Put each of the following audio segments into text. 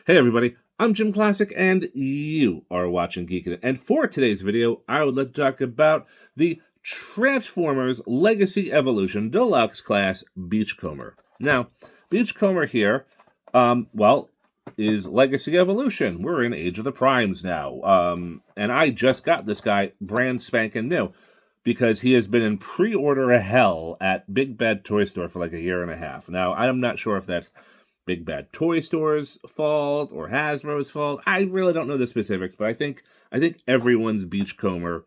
Hey everybody, I'm JimClassic and you are watching Geekin. And for today's video, I would like to talk about the Transformers Legacy Evolution Deluxe Class Beachcomber. Now, Beachcomber here, is Legacy Evolution. We're in Age of the Primes now. And I just got this guy brand spanking new because he has been in pre-order hell at Big Bad Toy Store for like a year and a half. Now, I'm not sure if that's Big Bad Toy Store's fault or Hasbro's fault. I really don't know the specifics, but I think everyone's Beachcomber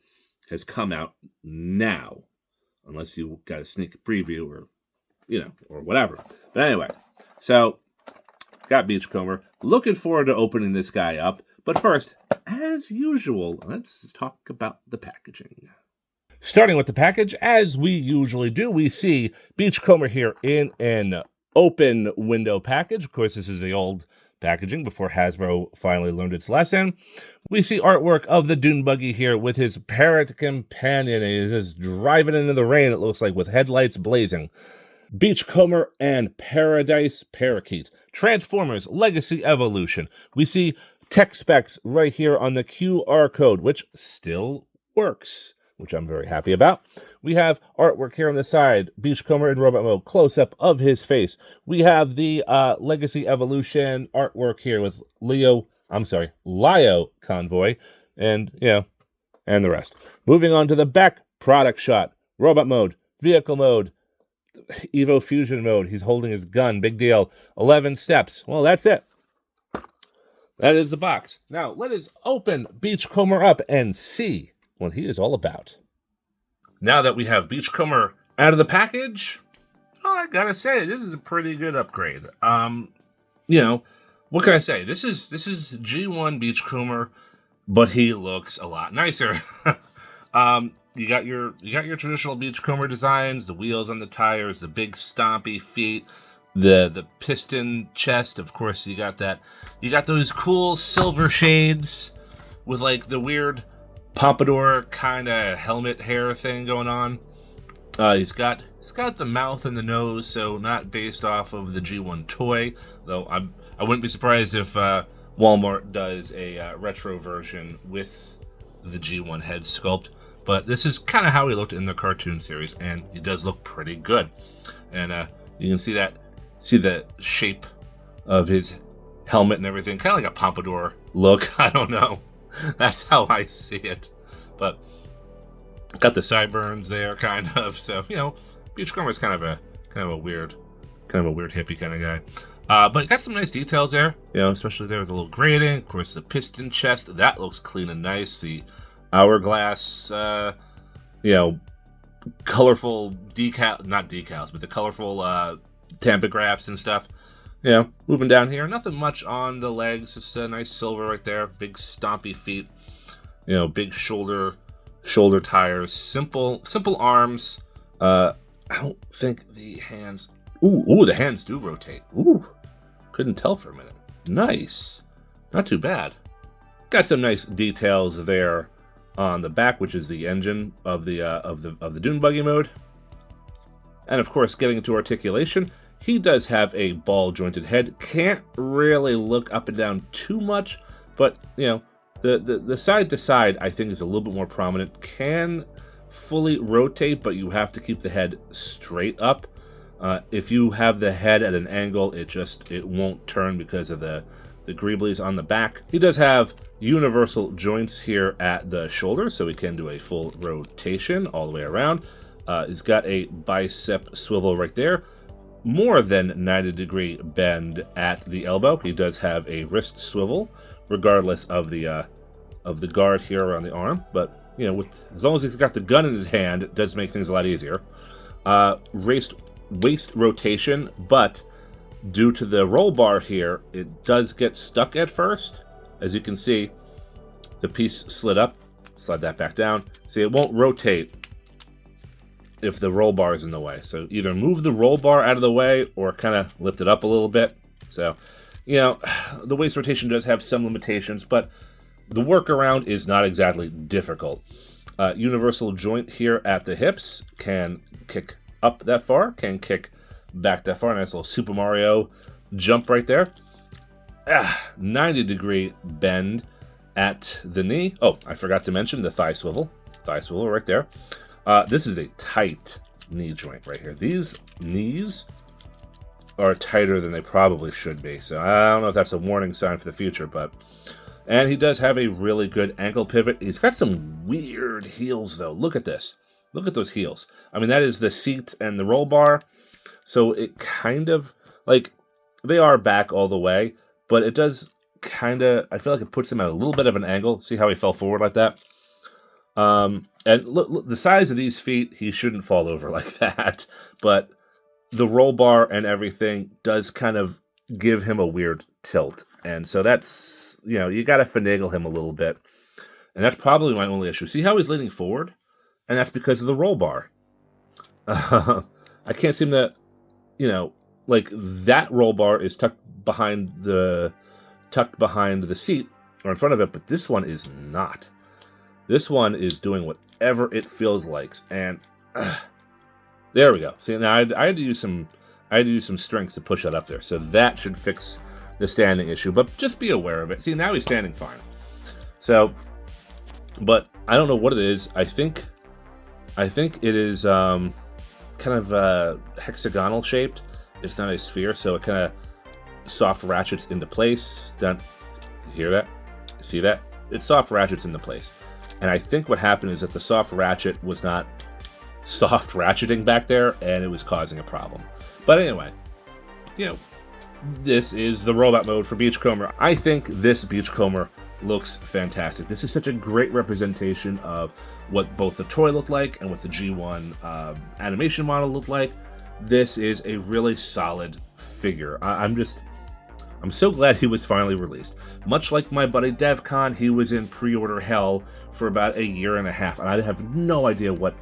has come out now, unless you got a sneak preview or or whatever. But anyway, so got Beachcomber. Looking forward to opening this guy up. But first, as usual, let's talk about the packaging. Starting with the package, as we usually do, we see Beachcomber here in an open window package. Of course, this is the old packaging before Hasbro finally learned its lesson. We see artwork of the Dune Buggy here with his parrot companion. He's just driving into the rain, it looks like, with headlights blazing. Beachcomber and Paradise Parakeet. Transformers Legacy Evolution. We see tech specs right here on the QR code, which still works, which I'm very happy about. We have artwork here on the side, Beachcomber in robot mode, close-up of his face. We have the Legacy Evolution artwork here with Lio Convoy, and and the rest. Moving on to the back product shot, robot mode, vehicle mode, Evo Fusion mode. He's holding his gun, big deal. 11 steps. Well, that's it. That is the box. Now, let us open Beachcomber up and see what he is all about. Now that we have Beachcomber out of the package, I gotta say, this is a pretty good upgrade. What can I say? This is G1 Beachcomber, but he looks a lot nicer. You got your traditional Beachcomber designs, the wheels on the tires, the big stompy feet, the piston chest. Of course, you got those cool silver shades with like the weird pompadour kind of helmet hair thing going on. He's got the mouth and the nose, so not based off of the G1 toy, though I wouldn't be surprised if Walmart does a retro version with the G1 head sculpt. But this is kind of how he looked in the cartoon series, and he does look pretty good. And you can see the shape of his helmet and everything, kind of like a pompadour look. I don't know. That's how I see it. But got the sideburns there, kind of. So, Beachcomber is kind of a weird hippie kind of guy. But got some nice details there, especially there with the little grating. Of course, the piston chest, that looks clean and nice. The hourglass, colorful not decals, but the colorful tampagraphs and stuff. Moving down here, nothing much on the legs. Just a nice silver right there. Big stompy feet. Big shoulder tires. Simple arms. I don't think the hands. Ooh, the hands do rotate. Ooh, couldn't tell for a minute. Nice, not too bad. Got some nice details there on the back, which is the engine of the Dune Buggy mode. And of course, getting into articulation, he does have a ball-jointed head. Can't really look up and down too much, but the side to side I think is a little bit more prominent. Can fully rotate, but you have to keep the head straight up. If you have the head at an angle, it won't turn because of the greeblies on the back. He does have universal joints here at the shoulder, so he can do a full rotation all the way around. He's got a bicep swivel right there. More than 90-degree bend at the elbow. He does have a wrist swivel, regardless of the guard here around the arm. But as long as he's got the gun in his hand, it does make things a lot easier. Waist rotation, but due to the roll bar here, it does get stuck at first. As you can see, the piece slid up. Slide that back down. See, it won't rotate if the roll bar is in the way. So either move the roll bar out of the way or kind of lift it up a little bit. So, the waist rotation does have some limitations, but the workaround is not exactly difficult. Universal joint here at the hips, can kick up that far, can kick back that far. Nice little Super Mario jump right there. 90-degree bend at the knee. Oh, I forgot to mention the thigh swivel. Thigh swivel right there. This is a tight knee joint right here. These knees are tighter than they probably should be. So I don't know if that's a warning sign for the future, but... And he does have a really good ankle pivot. He's got some weird heels, though. Look at this. Look at those heels. I mean, that is the seat and the roll bar. So it kind of, like, they are back all the way, but it does kind of, I feel like it puts him at a little bit of an angle. See how he fell forward like that? And look, the size of these feet, he shouldn't fall over like that. But the roll bar and everything does kind of give him a weird tilt. And so that's, you know, you got to finagle him a little bit. And that's probably my only issue. See how he's leaning forward? And that's because of the roll bar. I can't seem to, you know, like that roll bar is tucked behind the seat or in front of it, but this one is not. This one is doing whatever it feels like, and there we go. See, now I had to use some strength to push that up there, so that should fix the standing issue. But just be aware of it. See, now he's standing fine. So, but I don't know what it is. I think it is kind of hexagonal shaped. It's not a sphere, so it kind of soft ratchets into place. Done. Hear that? See that? It soft ratchets into place. And I think what happened is that the soft ratchet was not soft ratcheting back there, and it was causing a problem. But anyway, you know, this is the robot mode for Beachcomber. I think this Beachcomber looks fantastic. This is such a great representation of what both the toy looked like and what the G1 animation model looked like. This is a really solid figure. I'm so glad he was finally released. Much like my buddy DevCon, he was in pre-order hell for about a year and a half, and I have no idea what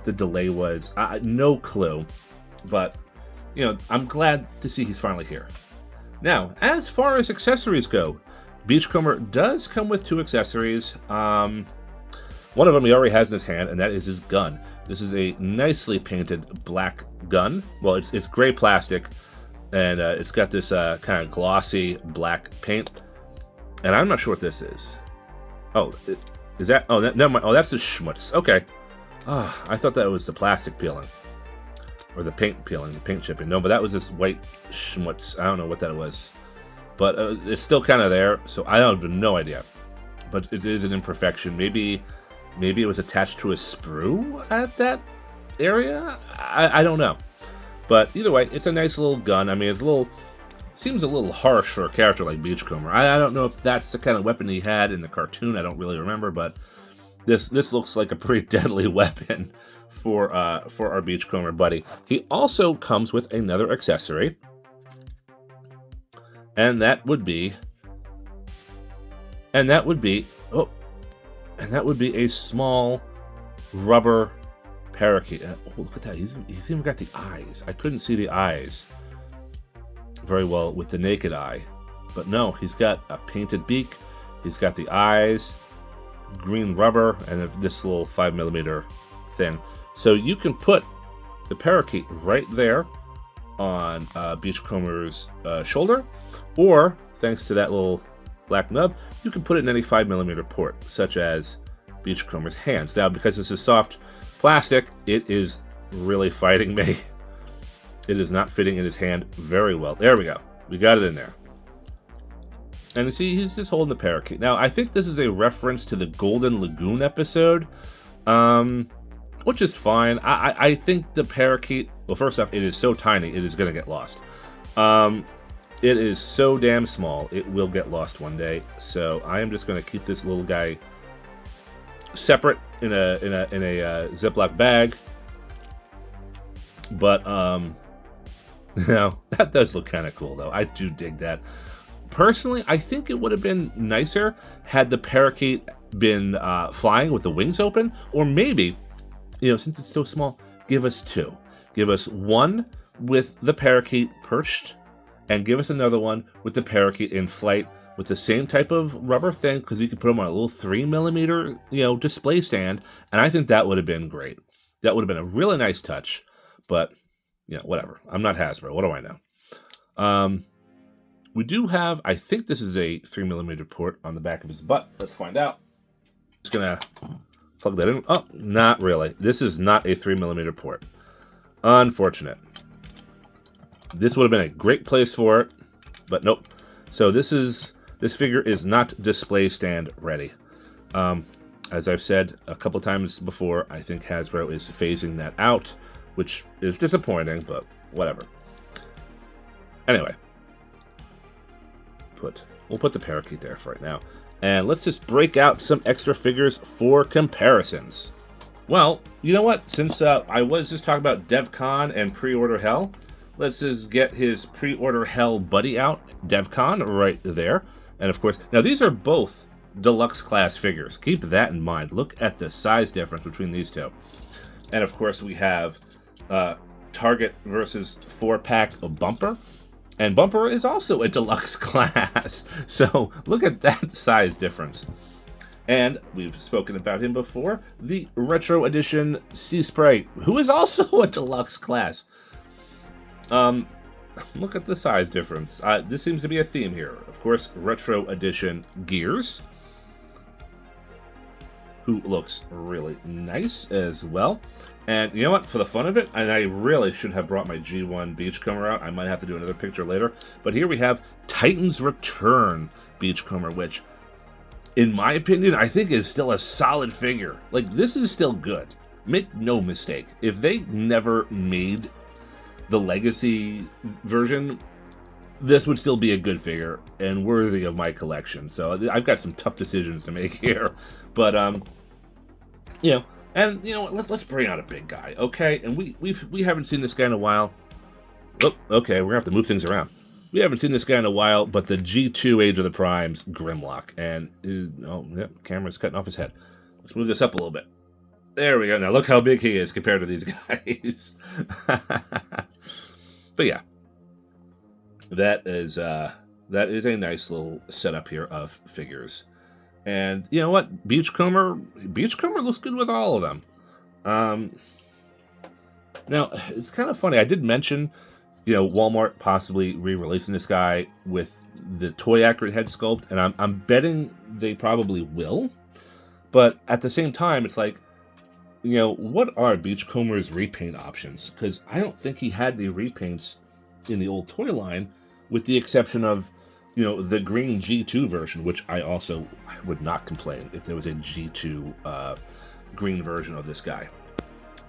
the delay was. No clue. But, you know, I'm glad to see he's finally here. Now, as far as accessories go, Beachcomber does come with 2 accessories. One of them he already has in his hand, and that is his gun. This is a nicely painted black gun. Well, it's gray plastic, and it's got this kind of glossy black paint. And I'm not sure what this is. Oh, is that? Oh, never mind. Oh, that's the schmutz. Okay. Ah, I thought that was the plastic peeling, or the paint peeling, the paint chipping. No, but that was this white schmutz. I don't know what that was, but it's still kind of there. So I have no idea. But it is an imperfection. Maybe it was attached to a sprue at that area? I don't know. But either way, it's a nice little gun. I mean, seems a little harsh for a character like Beachcomber. I don't know if that's the kind of weapon he had in the cartoon. I don't really remember, but this looks like a pretty deadly weapon for our Beachcomber buddy. He also comes with another accessory, and that would be a small rubber parakeet. Oh, look at that. He's even got the eyes. I couldn't see the eyes very well with the naked eye. But no, he's got a painted beak. He's got the eyes, green rubber, and this little 5mm thing. So you can put the parakeet right there on Beachcomber's shoulder, or thanks to that little black nub, you can put it in any 5mm port, such as Beachcomber's hands. Now, because this is soft plastic, it is really fighting me. It is not fitting in his hand very well. There we go. We got it in there. And you see, he's just holding the parakeet. Now, I think this is a reference to the Golden Lagoon episode, which is fine. I think the parakeet, well, first off, it is so tiny, it is going to get lost. It is so damn small, it will get lost one day. So I am just going to keep this little guy separate in a Ziploc bag. But you know, that does look kind of cool, though. I do dig that. Personally, I think it would have been nicer had the parakeet been flying with the wings open, or maybe, you know, since it's so small, give us 2. Give us one with the parakeet perched, and give us another one with the parakeet in flight with the same type of rubber thing, because you could put them on a little 3mm, you know, display stand, and I think that would have been great. That would have been a really nice touch, but, you know, whatever. I'm not Hasbro. What do I know? We do have, I think this is a 3mm port on the back of his butt. Let's find out. Just gonna plug that in. Oh, not really. This is not a 3mm port. Unfortunate. This would have been a great place for it, but nope. So this figure is not display stand ready. As I've said a couple times before, I think Hasbro is phasing that out, which is disappointing, but whatever. Anyway, we'll put the parakeet there for right now. And let's just break out some extra figures for comparisons. Well, you know what? Since I was just talking about DevCon and Pre-Order Hell, let's just get his Pre-Order Hell buddy out, DevCon, right there. And of course, now these are both deluxe class figures. Keep that in mind. Look at the size difference between these two. And of course, we have Target versus 4-pack of Bumper. And Bumper is also a deluxe class. So look at that size difference. And we've spoken about him before, the Retro Edition Sea Spray, who is also a deluxe class. Look at the size difference. This seems to be a theme here. Of course, Retro Edition Gears, who looks really nice as well. And you know what? For the fun of it, and I really should have brought my G1 Beachcomber out. I might have to do another picture later. But here we have Titan's Return Beachcomber, which, in my opinion, I think is still a solid figure. Like, this is still good. Make no mistake. If they never made the Legacy version, this would still be a good figure and worthy of my collection. So I've got some tough decisions to make here. But, you know, and you know what, let's bring out a big guy, okay? And we haven't seen this guy in a while. Oh, okay, we're gonna have to move things around. We haven't seen this guy in a while, but the G2 Age of the Primes Grimlock. And, oh, yep, camera's cutting off his head. Let's move this up a little bit. There we go. Now look how big he is compared to these guys. But yeah, that is a nice little setup here of figures. And you know what? Beachcomber looks good with all of them. Now, it's kind of funny. I did mention, you know, Walmart possibly re-releasing this guy with the toy accurate head sculpt, and I'm betting they probably will. But at the same time, it's like, you know, what are Beachcomber's repaint options? Because I don't think he had any repaints in the old toy line, with the exception of, you know, the green G2 version, which I also would not complain if there was a G2 green version of this guy.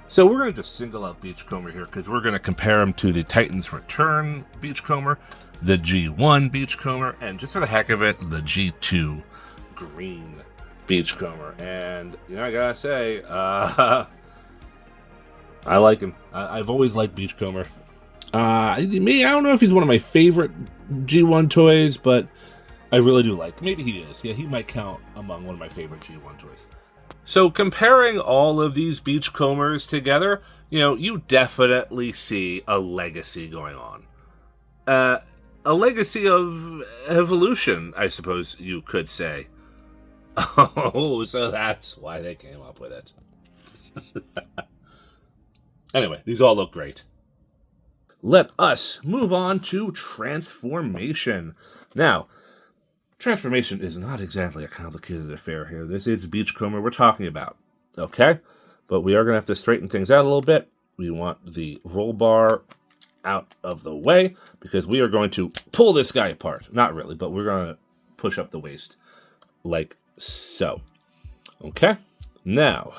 So we're going to just single out Beachcomber here, because we're going to compare him to the Titan's Return Beachcomber, the G1 Beachcomber, and just for the heck of it, the G2 green Beachcomber. And, you know, I gotta say, I like him. I've always liked Beachcomber. Me, I don't know if he's one of my favorite G1 toys, but I really do like. Maybe he is. Yeah, he might count among one of my favorite G1 toys. So comparing all of these Beachcombers together, you know, you definitely see a legacy going on. A legacy of evolution, I suppose you could say. Oh, so that's why they came up with it. Anyway, these all look great. Let us move on to transformation. Now, transformation is not exactly a complicated affair here. This is Beachcomber we're talking about, okay? But we are going to have to straighten things out a little bit. We want the roll bar out of the way, because we are going to pull this guy apart. Not really, but we're going to push up the waist like so. Okay? Now,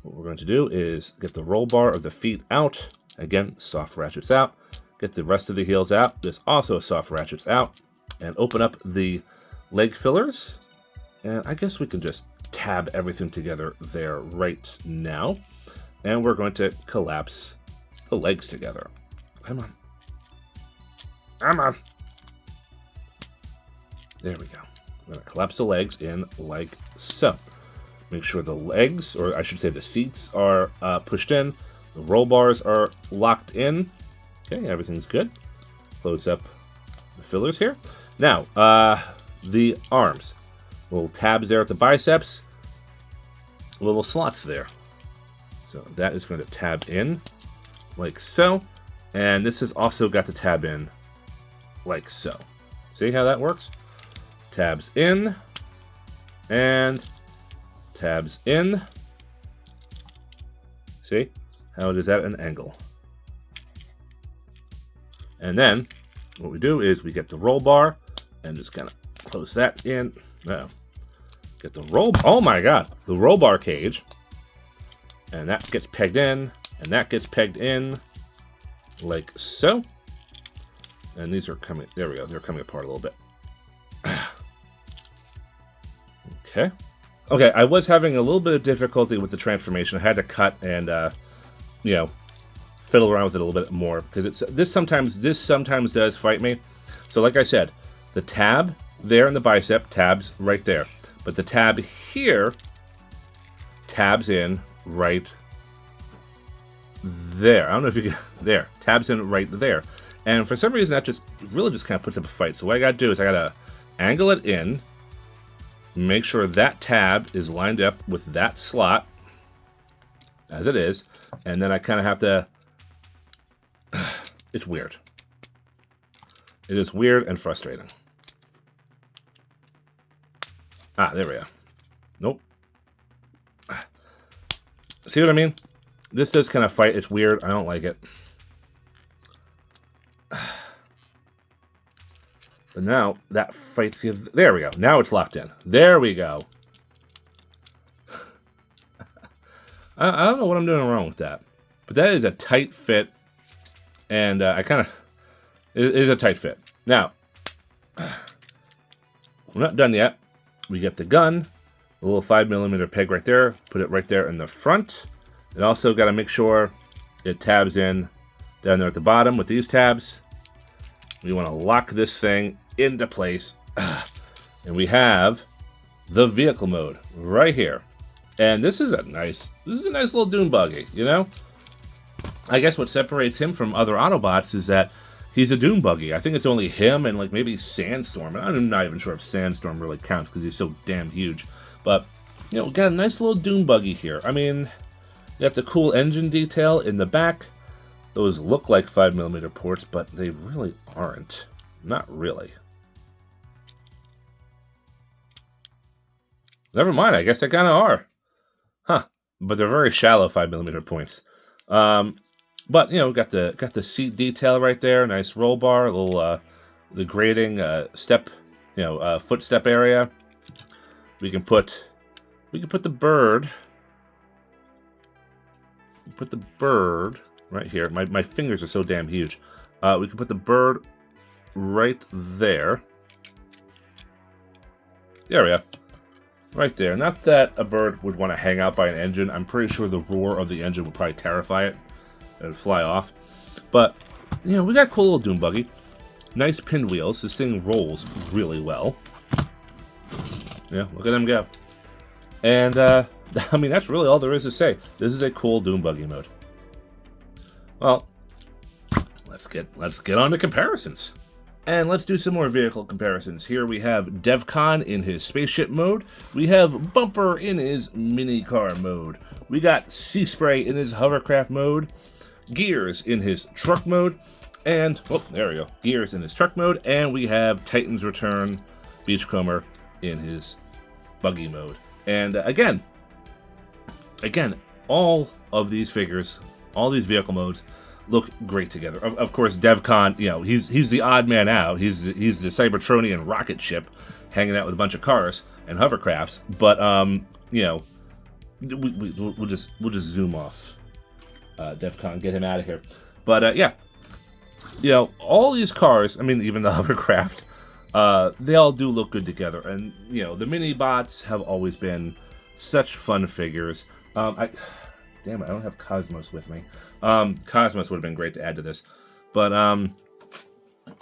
what we're going to do is get the roll bar of the feet out. Again, soft ratchets out. Get the rest of the heels out. This also soft ratchets out. And open up the leg fillers. And I guess we can just tab everything together there right now. And we're going to collapse the legs together. Come on. Come on. There we go. I'm going to collapse the legs in like so. Make sure the legs, or I should say the seats, are pushed in. The roll bars are locked in. Okay, everything's good. Close up the fillers here. Now, the arms. Little tabs there at the biceps. Little slots there. So that is going to tab in like so. And this has also got to tab in like so. See how that works? Tabs in, and tabs in. See how it is at an angle. And then what we do is we get the roll bar and just kind of close that in. Now, get the roll, oh my god, the roll bar cage. And that gets pegged in, and that gets pegged in like so. And these are coming, there we go, they're coming apart a little bit. Okay. Okay, I was having a little bit of difficulty with the transformation. I had to cut and, you know, fiddle around with it a little bit more because this sometimes does fight me. So like I said, the tab there in the bicep, tabs right there. But the tab here tabs in right there. I don't know if you can, there, tabs in right there. And for some reason that just really just kind of puts up a fight. So what I gotta do is I gotta angle it in, make sure that tab is lined up with that slot as it is, and then I kind of have to, it's weird. It is weird and frustrating. Ah, there we go. Nope. See what I mean? This does kind of fight. It's weird. I don't like it. But now that fights you. There we go. Now it's locked in. There we go. I don't know what I'm doing wrong with that. But that is a tight fit. And I kind of... It is a tight fit. Now, we're not done yet. We get the gun. A little 5mm peg right there. Put it right there in the front. And also got to make sure it tabs in down there at the bottom with these tabs. We want to lock this thing into place. And we have the vehicle mode right here. And this is a nice little dune buggy, you know? I guess what separates him from other Autobots is that he's a dune buggy. I think it's only him and like maybe Sandstorm. I'm not even sure if Sandstorm really counts because he's so damn huge. But, you know, we got a nice little dune buggy here. I mean, you got the cool engine detail in the back. Those look like 5mm ports, but they really aren't. Not really. Never mind, I guess they kind of are. Huh. But they're very shallow 5mm points. But, you know, got the seat detail right there. Nice roll bar, a little, the grading step, you know, footstep area. We can put the bird. Put the bird right here. My fingers are so damn huge. We can put the bird right there. There we go. Right there. Not that a bird would want to hang out by an engine. I'm pretty sure the roar of the engine would probably terrify it. It would fly off. But, you know, we got a cool little dune buggy. Nice pinned wheels. This thing rolls really well. Yeah, look at them go. And, I mean, that's really all there is to say. This is a cool dune buggy mode. Well, let's get on to comparisons. And let's do some more vehicle comparisons. Here we have DevCon in his spaceship mode. We have Bumper in his mini car mode. We got Sea Spray in his hovercraft mode. Gears in his truck mode. And, oh, there we go. Gears in his truck mode. And we have Titan's Return Beachcomber in his buggy mode. And again, all of these figures, all these vehicle modes look great together. Of course, DevCon, you know, he's the odd man out. He's the Cybertronian rocket ship hanging out with a bunch of cars and hovercrafts. But you know, we'll just zoom off DevCon, get him out of here. But yeah, you know, all these cars, I mean, even the hovercraft, they all do look good together. And you know, the mini bots have always been such fun figures. Damn it, I don't have Cosmos with me. Cosmos would have been great to add to this. But,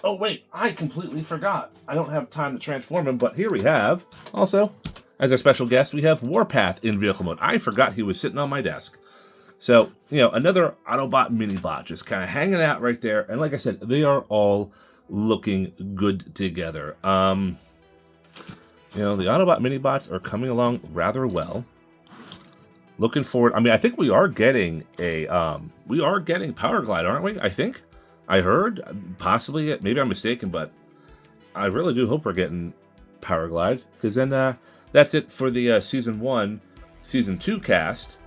oh wait, I completely forgot. I don't have time to transform him, but here we have, also, as a special guest, we have Warpath in vehicle mode. I forgot he was sitting on my desk. So, you know, another Autobot mini-bot just kind of hanging out right there. And like I said, they are all looking good together. You know, the Autobot mini-bots are coming along rather well. Looking forward. I mean, I think we are getting a Power Glide, aren't we? I think. I heard, possibly, maybe I'm mistaken, but I really do hope we're getting Powerglide, because then that's it for the Season 1, Season 2 cast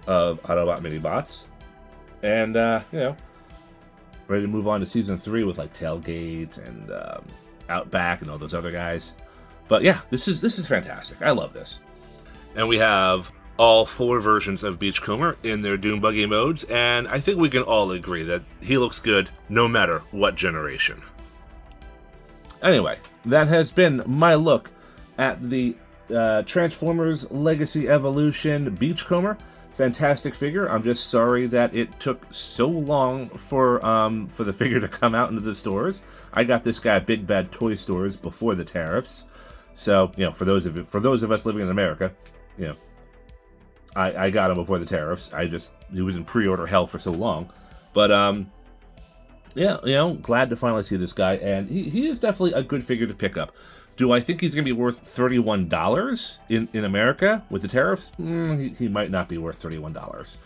of Autobot Minibots. And, you know, ready to move on to Season 3 with, like, Tailgate and Outback and all those other guys. But, yeah, this is fantastic. I love this. And we have all 4 versions of Beachcomber in their Dune Buggy modes, and I think we can all agree that he looks good no matter what generation. Anyway, that has been my look at the Transformers Legacy Evolution Beachcomber. Fantastic figure. I'm just sorry that it took so long for the figure to come out into the stores. I got this guy at Big Bad Toy Stores before the tariffs. So, you know, for those of us living in America, you know, I got him before the tariffs. He was in pre-order hell for so long. But yeah, you know, glad to finally see this guy, and he is definitely a good figure to pick up. Do I think he's going to be worth $31 in America with the tariffs? He might not be worth $31.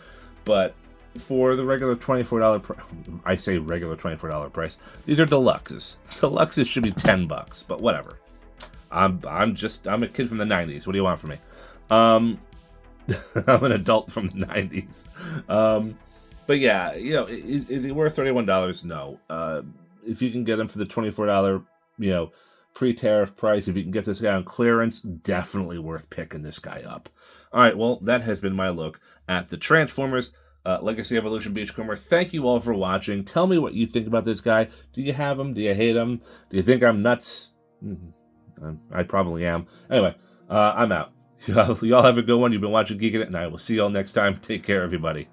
But for the regular $24 I say regular $24 price, these are deluxes. Deluxes should be $10, but whatever. I'm a kid from the 90s. What do you want from me? I'm an adult from the 90s. But yeah, you know, is he worth $31? No. If you can get him for the $24, you know, pre-tariff price, if you can get this guy on clearance, definitely worth picking this guy up. All right, well, that has been my look at the Transformers Legacy Evolution Beachcomber. Thank you all for watching. Tell me what you think about this guy. Do you have him? Do you hate him? Do you think I'm nuts? I probably am. Anyway, I'm out. Y'all have a good one. You've been watching Geekin', and I will see y'all next time. Take care, everybody.